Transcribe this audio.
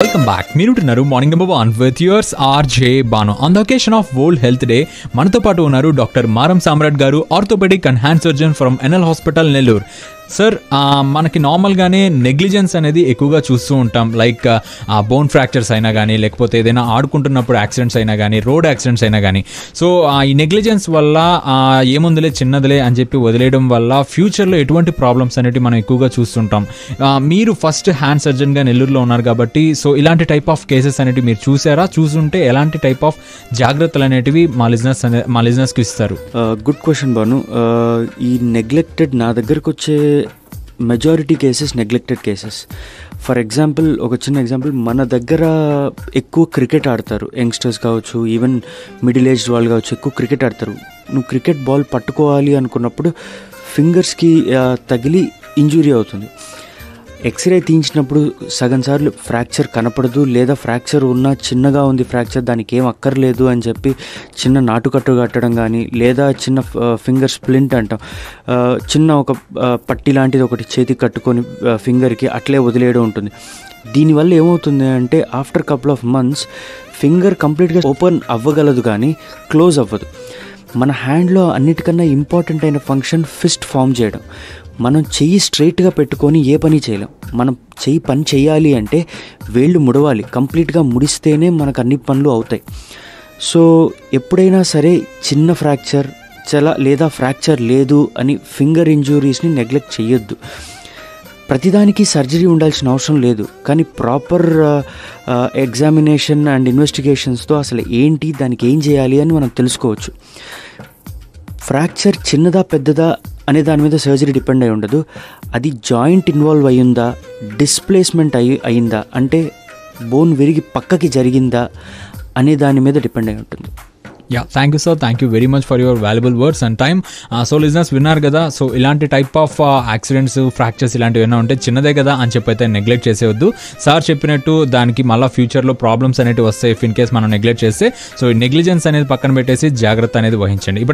Welcome back. మీరు వింటున్నారు morning number 1 with yours RJ Banu. On the occasion of World Health Day, మనతో పాటు ఉన్నారు డాక్టర్ మారం సామ్రాట్ గారు, orthopaedic and hand surgeon from NL hospital Nellore. Sir, మనకి నార్మల్గానే నెగ్లిజెన్స్ అనేది ఎక్కువగా చూస్తూ ఉంటాం. లైక్ బోన్ ఫ్రాక్చర్స్ అయినా కానీ, లేకపోతే ఏదైనా ఆడుకుంటున్నప్పుడు యాక్సిడెంట్స్ అయినా కానీ, రోడ్ యాక్సిడెంట్స్ అయినా కానీ. సో ఈ నెగ్లిజెన్స్ వల్ల ఏముందిలే చిన్నదిలే అని చెప్పి వదిలేయడం వల్ల ఫ్యూచర్లో ఎటువంటి ప్రాబ్లమ్స్ అనేవి మనం ఎక్కువగా చూస్తుంటాం. మీరు ఫస్ట్ హ్యాండ్ సర్జన్గా నెల్లూరులో ఉన్నారు కాబట్టి, సో ఇలాంటి టైప్ ఆఫ్ కేసెస్ అనేవి మీరు చూసారా? చూసుంటే ఎలాంటి టైప్ ఆఫ్ జాగ్రత్తలు అనేటివి మా లిజనర్స్కి ఇస్తారు? Good question Banu. ఈ నెగ్లెక్టెడ్ నా దగ్గరకు వచ్చే majority cases neglected cases. For example, ఒక చిన్న ఎగ్జాంపుల్, మన దగ్గర ఎక్కువ క్రికెట్ ఆడతారు. యంగ్స్టర్స్ కావచ్చు, ఈవెన్ మిడిల్ ఏజ్డ్ వాళ్ళు కావచ్చు, ఎక్కువ క్రికెట్ ఆడతారు. నువ్వు క్రికెట్ బాల్ పట్టుకోవాలి అనుకున్నప్పుడు ఫింగర్స్కి తగిలి ఇంజురీ అవుతుంది. ఎక్స్రే తీయించినప్పుడు సగం సార్లు ఫ్రాక్చర్ కనపడదు, లేదా ఫ్రాక్చర్ ఉన్నా చిన్నగా ఉంది ఫ్రాక్చర్, దానికి ఏం అక్కర్లేదు అని చెప్పి చిన్న నాటుకట్టు కట్టడం కానీ, లేదా చిన్న ఫింగర్ స్ప్లింట్ అంటాం, చిన్న ఒక పట్టి లాంటిది ఒకటి చేతికి కట్టుకొని ఫింగర్కి అట్లే వదిలేయడం ఉంటుంది. దీనివల్ల ఏమవుతుంది అంటే after couple of months finger కంప్లీట్గా ఓపెన్ అవ్వగలదు కానీ క్లోజ్ అవ్వదు. మన హ్యాండ్లో అన్నిటికన్నా ఇంపార్టెంట్ అయిన ఫంక్షన్ ఫిస్ట్ ఫామ్ చేయడం. మనం చెయ్యి స్ట్రైట్గా పెట్టుకొని ఏ పని చేయలేం. మనం చెయ్యి పని చేయాలి అంటే వేళ్ళు ముడవాలి, కంప్లీట్గా ముడిస్తేనే మనకు అన్ని పనులు అవుతాయి. సో ఎప్పుడైనా సరే చిన్న ఫ్రాక్చర్ లేదా ఫ్రాక్చర్ లేదు అని ఫింగర్ ఇంజురీస్ని నెగ్లెక్ట్ చేయొద్దు. ప్రతిదానికి సర్జరీ ఉండాల్సిన అవసరం లేదు, కానీ ప్రాపర్ ఎగ్జామినేషన్ అండ్ ఇన్వెస్టిగేషన్స్తో అసలు ఏంటి, దానికి ఏం చేయాలి అని మనం తెలుసుకోవచ్చు. ఫ్రాక్చర్ చిన్నదా పెద్దదా అనే దాని మీద సర్జరీ డిపెండ్ అయి ఉండదు. అది జాయింట్ ఇన్వాల్వ్ అయ్యిందా, డిస్ప్లేస్మెంట్ అయిందా, అంటే బోన్ విరిగి పక్కకి జరిగిందా అనే దాని మీద డిపెండ్ అయి ఉంటుంది. Yeah, thank you sir, thank you very much for your valuable words and time. So listeners విన్నారు కదా. సో ఇలాంటి టైప్ ఆఫ్ యాక్సిడెంట్స్, ఫ్రాక్చర్స్ ఇలాంటివి ఏమైనా ఉంటే చిన్నదే కదా అని చెప్పి అయితే నెగ్లెక్ట్ చేసేవద్దు. సార్ చెప్పినట్టు దానికి మళ్ళీ ఫ్యూచర్లో ప్రాబ్లమ్స్ అనేవి వస్తాయి ఇఫ్ ఇన్ కేస్ మనం నెగ్లెక్ట్ చేస్తే. సో నెగ్లిజెన్స్ అనేది పక్కన పెట్టేసి జాగ్రత్త అనేది వహించండి.